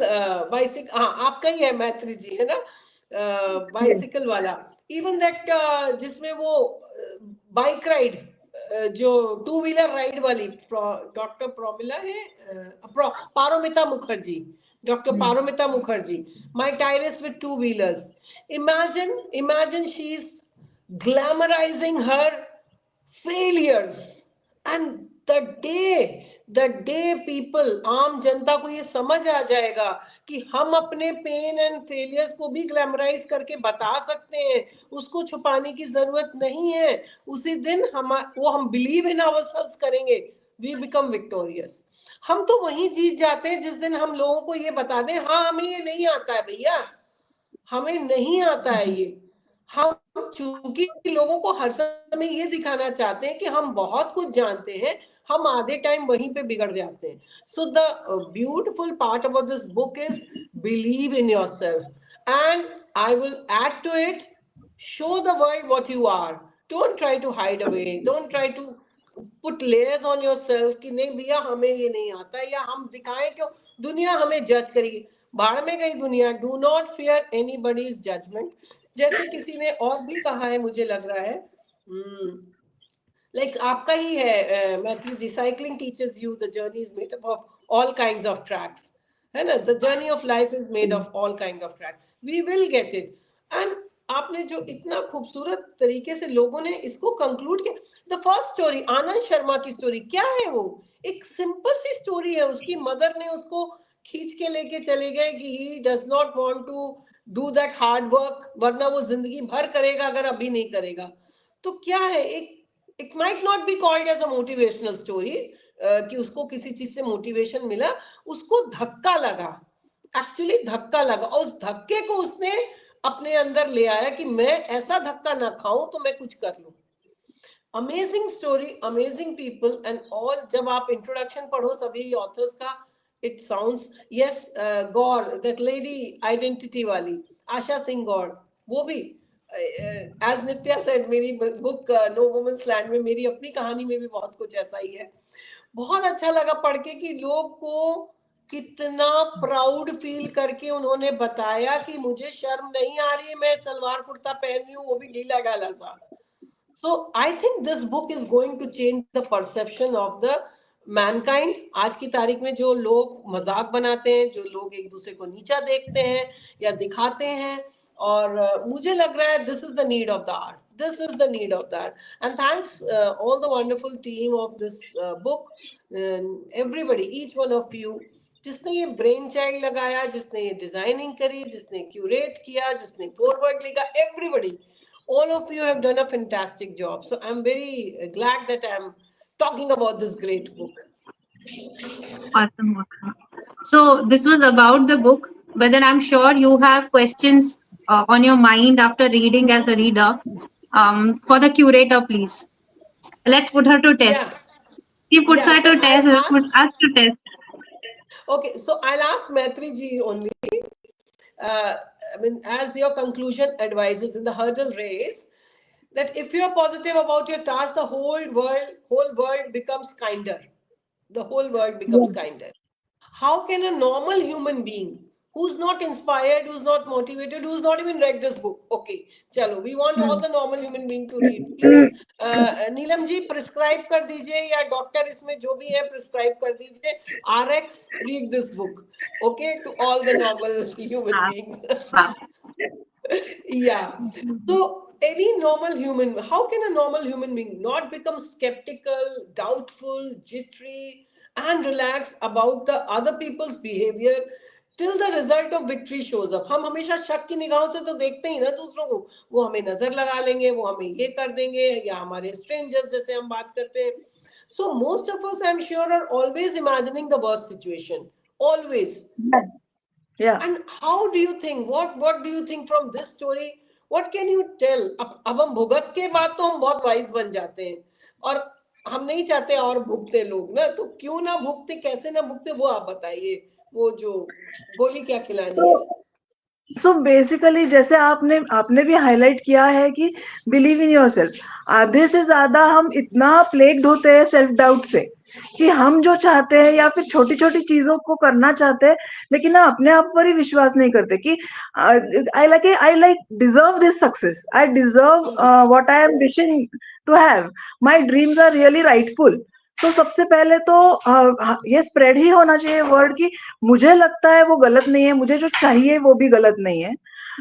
हाँ आपका ही है मैत्री जी, है ना, bicycle वाला. Even that जिसमें वो bike ride, जो टू व्हीलर राइड वाली, डॉक्टर प्रोमिला है, Paromita Mukherjee, Dr. Paramita Mukherjee, My Tyrus with Two Wheelers. Imagine she's glamorizing her failures. And the day people, आम जनता को ये समझ आ जाएगा कि हम अपने पेन एंड फेलियर्स को भी ग्लैमराइज करके बता सकते हैं, उसको छुपाने की जरूरत नहीं है, उसी दिन हम बिलीव इन आवरसेल्व्स करेंगे, वी बिकम विक्टोरियस. हम तो वहीं जीत जाते हैं जिस दिन हम लोगों को ये बता दें, हाँ हमें ये नहीं आता है भैया, हमें नहीं आता है ये. हम चूंकि लोगों को हर समय ये दिखाना चाहते हैं कि हम बहुत कुछ जानते हैं, हम आधे टाइम वहीं पे बिगड़ जाते हैं. So the beautiful part about this book is believe in yourself, and I will add to it, show the world what you are. Don't try to hide away. Don't try to put layers on yourself कि नहीं भैया हमें ये नहीं आता है, या हम दिखाएं क्यों, दुनिया हमें जज करेगी. भाड़ में गई दुनिया. Do not fear anybody's judgement. जैसे किसी ने और भी कहा है, मुझे लग रहा है, लाइक आपका ही है Maitri ji, cycling teachers you the journey is made up of all kinds of tracks, है ना, the journey of life is made of all kind of track. We will get it. And आपने जो इतना खूबसूरत तरीके से लोगों ने इसको कंक्लूड किया. The first story, Anand Sharma की स्टोरी, क्या है वो? एक सिंपल सी स्टोरी है. उसकी मदर ने उसको खींच के लेके चले गए कि he does not want to do that hard work, वरना वो जिंदगी भर करेगा अगर अभी नहीं करेगा. तो क्या है, एक it might not be called as a motivational story कि उसको किसी चीज से मोटिवेशन मिला, उसको धक्का लगा, एक्चुअली धक्का लगा, और उस धक्के को उसने अपने अंदर ले आया कि मैं ऐसा धक्का ना खाऊं तो मैं कुछ कर लूं. Amazing story, amazing people and all. जब आप इंट्रोडक्शन पढ़ो सभी ऑथर्स का, it sounds, yes, Gaur, that lady identity वाली आशा सिंह गौर, वो भी एज नित्या सेड, मेरी बुक नो वुमेन्स लैंड में मेरी अपनी कहानी में भी बहुत कुछ ऐसा ही है. बहुत अच्छा लगा पढ़ के कि लोग को कितना प्राउड फील करके उन्होंने बताया कि मुझे शर्म नहीं आ रही है, मैं सलवार कुर्ता पहन रही हूँ, वो भी ढीला ढाला सा. So I think this book is going to change the perception of the mankind. आज की तारीख में जो लोग मजाक बनाते हैं, जो लोग एक दूसरे को नीचा देखते हैं या दिखाते हैं, और मुझे लग रहा है this is the need of the art, this is the need of that. And thanks all the wonderful team of this book, everybody, each one of you, जिसने ये ब्रेन चाइल्ड लगाया, जिसने ये डिजाइनिंग करी, जिसने क्यूरेट किया, जिसने forward लिखा, everybody, all of you have done a fantastic job. So I'm very glad that I'm talking about this great book. Awesome. So this was about the book, but then I'm sure you have questions on your mind after reading as a reader. For the curator, please. Let's put her to test. Yeah. She puts Yeah, her so to test. I'll Let's put ask. us to test. Okay, so I'll ask Maitreyee ji only. I mean, as your conclusion advises in the hurdle race, that if you are positive about your task, the whole world becomes kinder. The whole world becomes kinder. How can a normal human being who's not inspired, who's not motivated, who's not even read this book. Okay, chalo, we want all the normal human being to read. Please, Neelam ji prescribe कर दीजिए या doctor इसमें जो भी है prescribe कर दीजिए. RX, read this book. Okay, to all the normal human beings. Yeah. So any normal human, how can a normal human being not become skeptical, doubtful, jittery, and relax about the other people's behavior till the result of victory shows up? हम हमेशा शक की निगाहों से तो देखते ही ना दूसरों को, वो हमें नजर लगा लेंगे, वो हमें ये कर देंगे, या हमारे strangers जैसे हम बात करते हैं. So most of us, I'm sure, are always imagining the worst situation. Always. Yeah. And how do you think? What do you think from this story? What can you tell? अब हम भुगत के बाद तो हम बहुत वाइज बन जाते हैं, और हम नहीं चाहते और भुगते लोग ना, तो क्यों ना भुगते, कैसे ना भुगते, वो आप बताइए. वो जो गोली क्या खिलानी है. सो बेसिकली जैसे आपने भी हाईलाइट किया है कि बिलीव इन योर सेल्फ. आधे से ज्यादा हम इतना प्लेग्ड होते हैं सेल्फ डाउट से कि हम जो चाहते हैं या फिर छोटी छोटी चीजों को करना चाहते हैं, लेकिन हम अपने आप पर ही विश्वास नहीं करते कि I like deserve this success, I deserve what I am wishing to have, my dreams are really rightful. तो सबसे पहले तो ये स्प्रेड ही होना चाहिए वर्ड कि मुझे लगता है वो गलत नहीं है, मुझे जो चाहिए वो भी गलत नहीं है.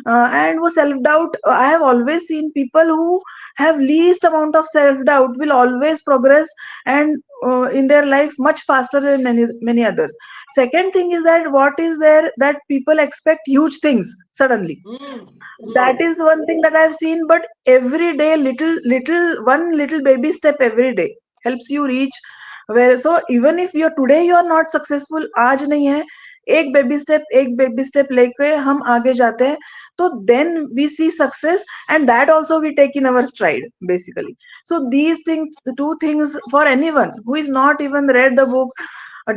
एंड वो self doubt, I have always seen people who have least amount of self doubt will always progress and in their life much faster than many others. Second thing is that what is there that people expect huge things suddenly. That is one thing that I've seen, but every day one little baby step every day helps you reach where. So even if today you are not successful, आज नहीं है, एक baby step लेके हम आगे जाते हैं, तो then we see success, and that also we take in our stride basically. So these things, the two things, for anyone who is not even read the book,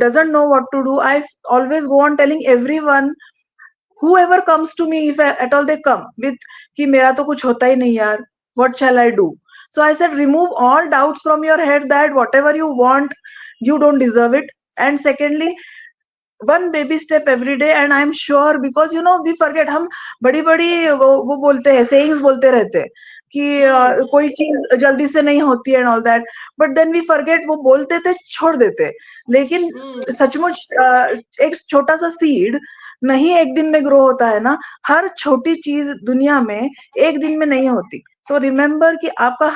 doesn't know what to do, I always go on telling everyone, whoever comes to me, if at all they come with कि मेरा तो कुछ होता ही नहीं यार, what shall I do? So I said, remove all doubts from your head that whatever you want, you don't deserve it. And secondly, one baby step every day, and I'm sure, because we forget, हम बड़ी बड़ी वो बोलते हैं, sayings बोलते रहते हैं कि कोई चीज जल्दी से नहीं होती है and all that, but then we forget, वो बोलते थे छोड़ देते, लेकिन सचमुच एक छोटा सा सीड नहीं एक दिन में ग्रो होता है ना. हर छोटी चीज दुनिया में एक दिन में नहीं होती. सो रिमेम्बर कि आपका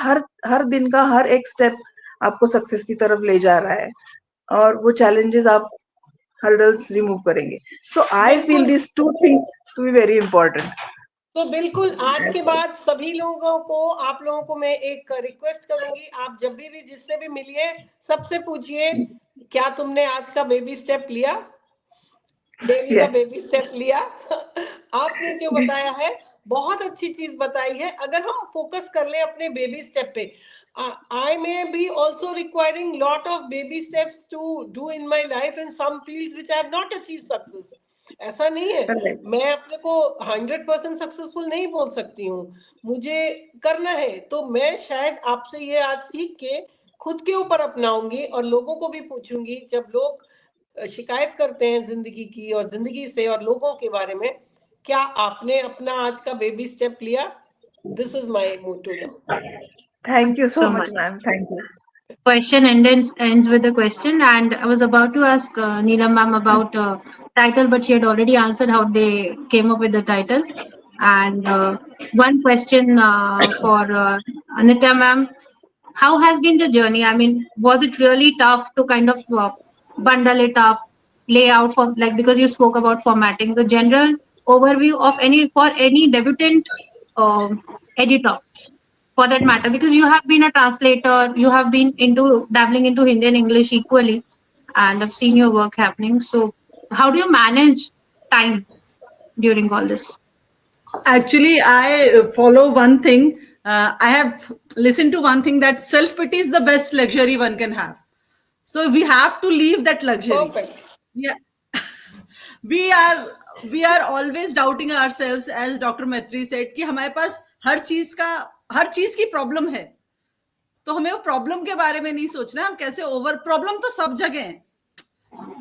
हर दिन का हर एक स्टेप आपको सक्सेस की तरफ ले जा रहा है, और वो चैलेंजेस आप hurdles remove करेंगे. So I feel these two things to be very important. तो बिल्कुल आज के बाद सभी लोगों को, आप लोगों को मैं एक रिक्वेस्ट करूंगी, आप जब भी जिससे भी मिलिए, सबसे पूछिए क्या तुमने आज का बेबी स्टेप लिया, डेली का बेबी स्टेप लिया. आपने जो बताया है बहुत अच्छी चीज बताई है. अगर हम फोकस कर ले अपने बेबी स्टेप पे, I may be also requiring lot of baby steps to do in my life in some fields which I have not achieved success. ऐसा नहीं है, मैं अपने को 100% सक्सेसफुल नहीं बोल सकती हूँ, मुझे करना है. तो मैं शायद आपसे ये आज सीख के खुद के ऊपर अपनाऊंगी और लोगों को भी पूछूंगी, जब लोग शिकायत करते हैं जिंदगी की और जिंदगी से और लोगों के बारे में, क्या आपने अपना आज का बेबी स्टेप लिया? This is my motto now. Thank you so much, ma'am. Thank you. Question ends with a question, and I was about to ask Neelam ma'am about title, but she had already answered how they came up with the title. And one question for Anita ma'am, how has been the journey? I mean, was it really tough to kind of bundle it up, lay out for, like, because you spoke about formatting, the general overview of any debutant editor, for that matter, because you have been a translator, you have been into dabbling into Hindi and English equally, and I've seen your work happening. So how do you manage time during all this? Actually, I follow one thing. I have listened to one thing, that self-pity is the best luxury one can have. So we have to leave that luxury. Perfect. Yeah. we are always doubting ourselves, as Dr. Maitreyee said, कि हमारे पास हर चीज की problem है, तो हमें वो problem के बारे में नहीं सोचना, हम कैसे प्रॉब्लम तो सब जगह है,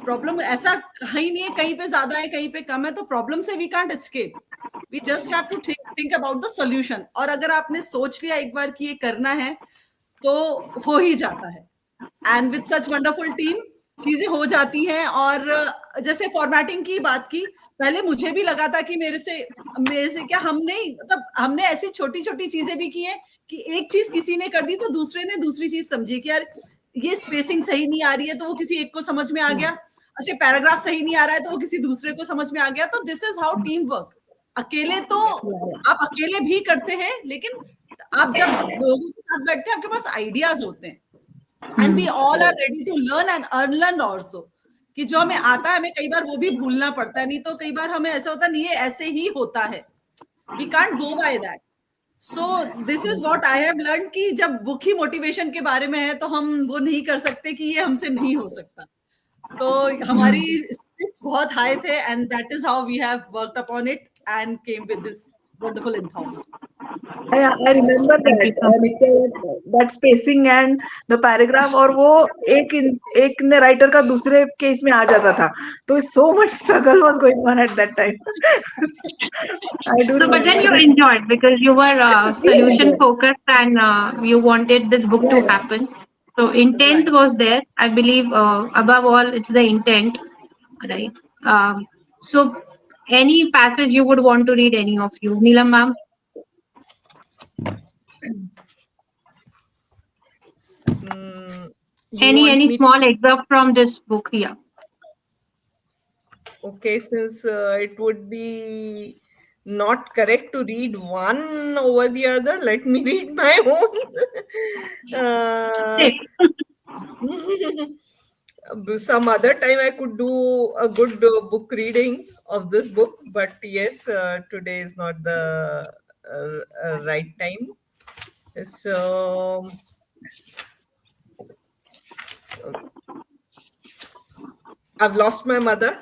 प्रॉब्लम ऐसा कहीं नहीं है, कहीं पे ज्यादा है कहीं पे कम है, तो प्रॉब्लम से we can't escape, we just have to think about the solution. और अगर आपने सोच लिया एक बार कि ये करना है तो हो ही जाता है। And with such wonderful team चीजें हो जाती हैं। और जैसे फॉर्मेटिंग की बात की, पहले मुझे भी लगा था कि मेरे से क्या, मतलब हमने ऐसी छोटी छोटी चीजें भी की हैं कि एक चीज किसी ने कर दी तो दूसरे ने दूसरी चीज समझी कि यार ये स्पेसिंग सही नहीं आ रही है, तो वो किसी एक को समझ में आ गया। अच्छा, पैराग्राफ सही नहीं आ रहा है तो वो किसी दूसरे को समझ में आ गया। तो this is how team work. अकेले तो आप अकेले भी करते हैं, लेकिन आप जब लोगों के साथ बैठते हैं आपके पास आइडियाज होते हैं, and we all are ready to learn and unlearn also. कि जो हमें आता है हमें कई बार वो भी भूलना पड़ता है, नहीं तो कई बार हमें ऐसा होता है नहीं ये ऐसे ही होता है, we can't go by that. So this is what I have learn कि जब बुक ही मोटिवेशन के बारे में है तो हम वो नहीं कर सकते कि ये हमसे नहीं हो सकता। तो हमारी स्पिरिट्स बहुत हाई थे, and that is how we have worked upon it and came with this wonderful anthology. I remember that Nitya, that spacing and the paragraph, और वो एक ने राइटर का दूसरे केस में आ जाता था, तो so much struggle was going on at that time. I do So, but then remember you that. enjoyed because you were solution focused and you wanted this book to happen. So, intent Right. was there. I believe above all, it's the intent, right? So, any passage you would want to read, any of you, Neelam ma'am? You want Any me small excerpt from this book here? Okay, since it would be not correct to read one over the other, let me read my own. Some other time I could do a good book reading of this book, but yes, today is not the right time. So, I've lost my mother,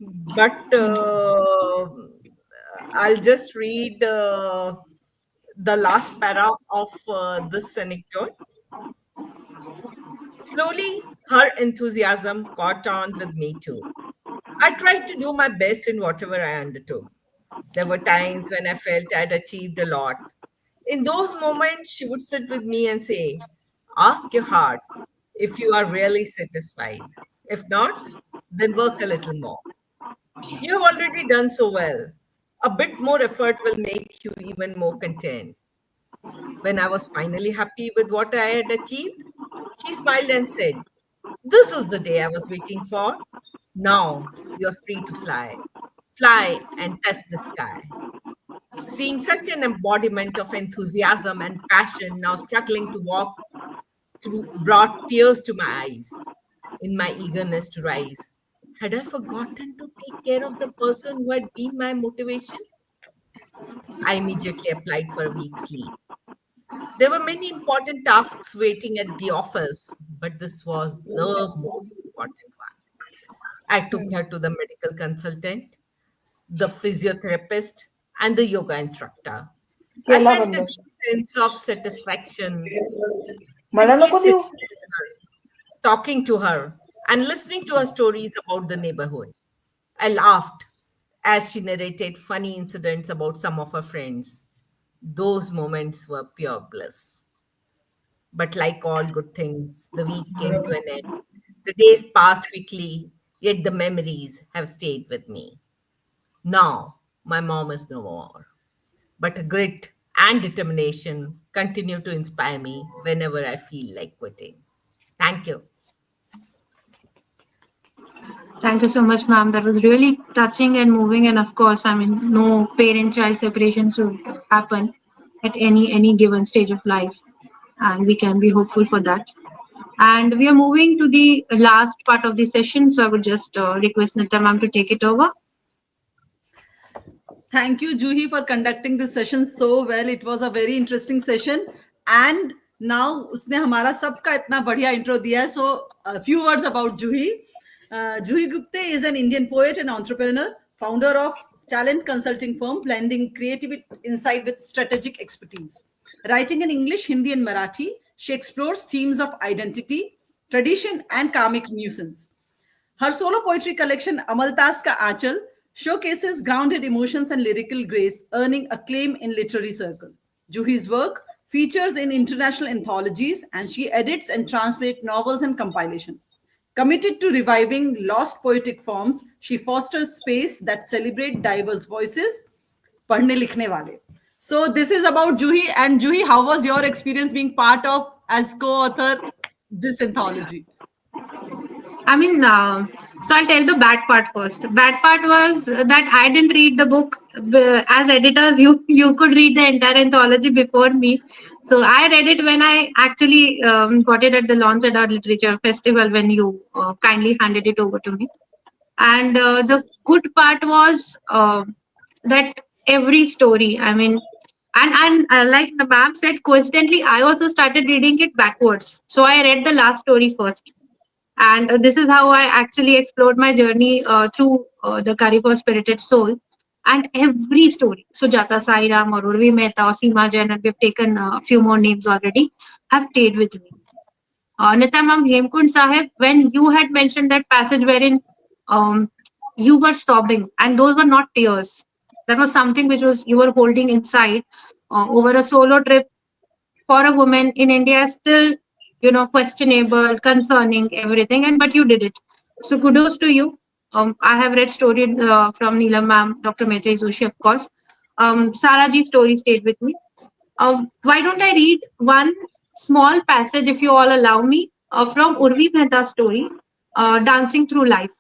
but I'll just read the last para of this anecdote. Slowly, her enthusiasm caught on with me too. I tried to do my best in whatever I undertook. There were times when I felt I'd achieved a lot. In those moments, she would sit with me and say, "Ask your heart if you are really satisfied. If not, then work a little more. You have already done so well. A bit more effort will make you even more content." When I was finally happy with what I had achieved, she smiled and said, "This is the day I was waiting for. Now you are free to fly. Fly and touch the sky." Seeing such an embodiment of enthusiasm and passion now struggling to walk through brought tears to my eyes. In my eagerness to rise, had I forgotten to take care of the person who had been my motivation? I immediately applied for a week's leave. There were many important tasks waiting at the office, but this was the most important one. I took her to the medical consultant, the physiotherapist, and the yoga instructor. I केला felt a बंद deep sense of satisfaction मला simply नको देऊ. sitting with her, talking to her, and listening to her stories about the neighborhood. I laughed as she narrated funny incidents about some of her friends. Those moments were pure bliss. But like all good things, the week came to an end. The days passed quickly, yet the memories have stayed with me. Now, my mom is no more, but her grit and determination continue to inspire me whenever I feel like quitting. Thank you. Thank you so much, ma'am. That was really touching and moving. And of course, I mean, no parent-child separation should happen at any given stage of life, and we can be hopeful for that. And we are moving to the last part of the session, so I would just request Nitya ma'am to take it over. Thank you, Juhi, for conducting this session so well. It was a very interesting session. And now उसने हमारा सबका इतना बढ़िया intro दिया है. So a few words about Juhi. Juhi Gupte is an Indian poet and entrepreneur, founder of talent consulting firm, blending creative insight with strategic expertise. Writing in English, Hindi, and Marathi, she explores themes of identity, tradition, and karmic nuisance. Her solo poetry collection, Amaltas Ka Achal, showcases grounded emotions and lyrical grace, earning acclaim in literary circle. Juhi's work features in international anthologies, and she edits and translates novels and compilation. Committed to reviving lost poetic forms, she fosters space that celebrate diverse voices, पढ़ने लिखने वाले. So this is about Juhi. And Juhi, how was your experience being part of, as co-author, this anthology? I mean, so I'll tell the bad part first. The bad part was that I didn't read the book. As editors, you could read the entire anthology before me. So I read it when I actually got it at the launch at our literature festival when you kindly handed it over to me. And the good part was that every story, I mean, and like the ma'am said, coincidentally, I also started reading it backwards. So I read the last story first, and this is how I actually explored my journey through the Curry for Spirited Soul. And every story, Sujata Sairam or Urvi Mehta or Seema Jain, and we've taken a few more names already, have stayed with me. Nitya ma'am, Hemkund Sahib, when you had mentioned that passage wherein you were sobbing, and those were not tears, that was something which was you were holding inside over a solo trip for a woman in India is still, questionable, concerning everything, and but you did it. So kudos to you. I have read story from Neelam ma'am, Dr. Maitreyee Joshi, of course. Saraji's story stayed with me. Why don't I read one small passage, if you all allow me, from Urvi Mehta's story, Dancing Through Life,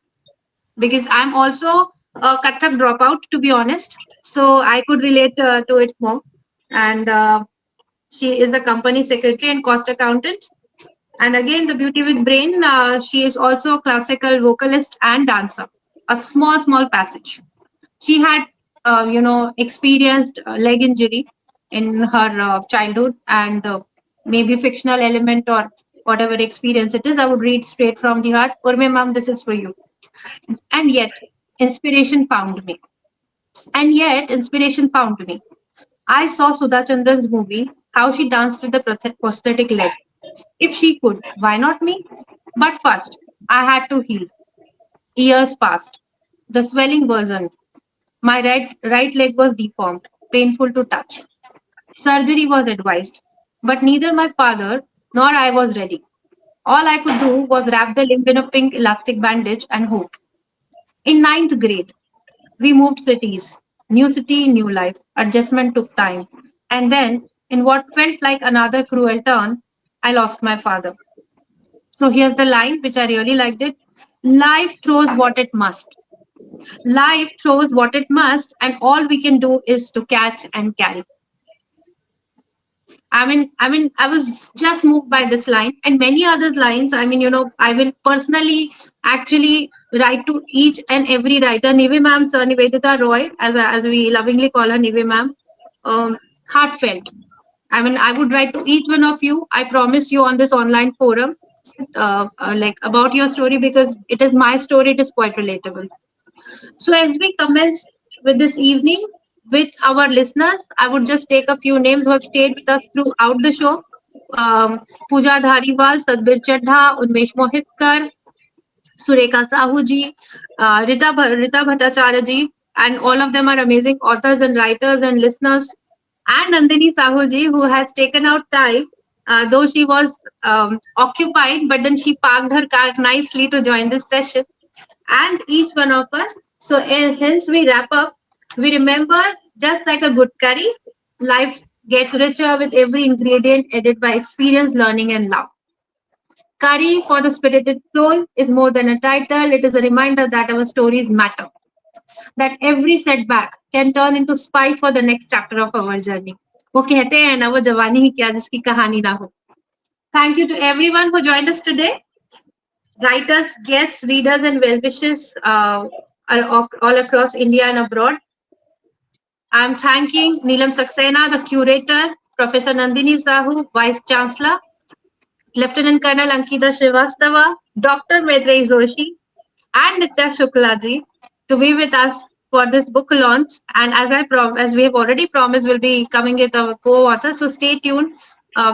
because I'm also a Kathak dropout, to be honest, so I could relate to it more. And she is a company secretary and cost accountant. And again, the beauty with Brain, she is also a classical vocalist and dancer. A small passage. She had, experienced leg injury in her childhood, and maybe fictional element or whatever experience it is. I would read straight from the heart. Urme ma'am, this is for you. And yet, inspiration found me. And yet, inspiration found me. I saw Sudha Chandra's movie, how she danced with the prosthetic leg. If she could, why not me? But first, I had to heal. Years passed. The swelling worsened. My right leg was deformed, painful to touch. Surgery was advised, but neither my father nor I was ready. All I could do was wrap the limb in a pink elastic bandage and hope. In ninth grade, we moved cities. New city, new life. Adjustment took time. And then, in what felt like another cruel turn, I lost my father. So here's the line, which I really liked it. Life throws what it must. Life throws what it must, and all we can do is to catch and carry. I was just moved by this line and many others lines. I will personally actually write to each and every writer. Nivi ma'am, Sir Nivedita Roy, as we lovingly call her, Nivi ma'am, heartfelt. I would write to each one of you. I promise you on this online forum, like about your story, because it is my story. It is quite relatable. So as we commence with this evening with our listeners, I would just take a few names who have stayed with us throughout the show. Pooja Dhariwal, Sadbir Chadha, Unmesh Mohitkar, Sureka Sahuji, Rita Bhattacharya ji, and all of them are amazing authors and writers and listeners. And Nandini Sahuji, who has taken out time, though she was occupied, but then she parked her car nicely to join this session, and each one of us. So, hence we wrap up. We remember, just like a good curry, life gets richer with every ingredient added by experience, learning, and love. Curry for the Spirited Soul is more than a title, it is a reminder that our stories matter, that every setback can turn into spice for the next chapter of our journey. वो कहते हैं ना वो जवानी ही क्या जिसकी कहानी ना हो. Thank you to everyone who joined us today. Writers, guests, readers, and well-wishers all across India and abroad. I'm thanking Neelam Saxena, the curator, Professor Nandini Sahu, Vice Chancellor, Lieutenant Colonel Ankita Srivastava, Dr. Maitreyee Joshi, and Nitya Shukla ji to be with us for this book launch. And as we have already promised, we'll be coming with our co-author. So stay tuned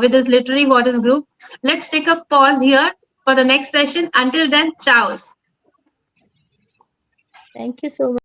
with this Literary Waters group. Let's take a pause here for the next session. Until then, ciao. Thank you so much.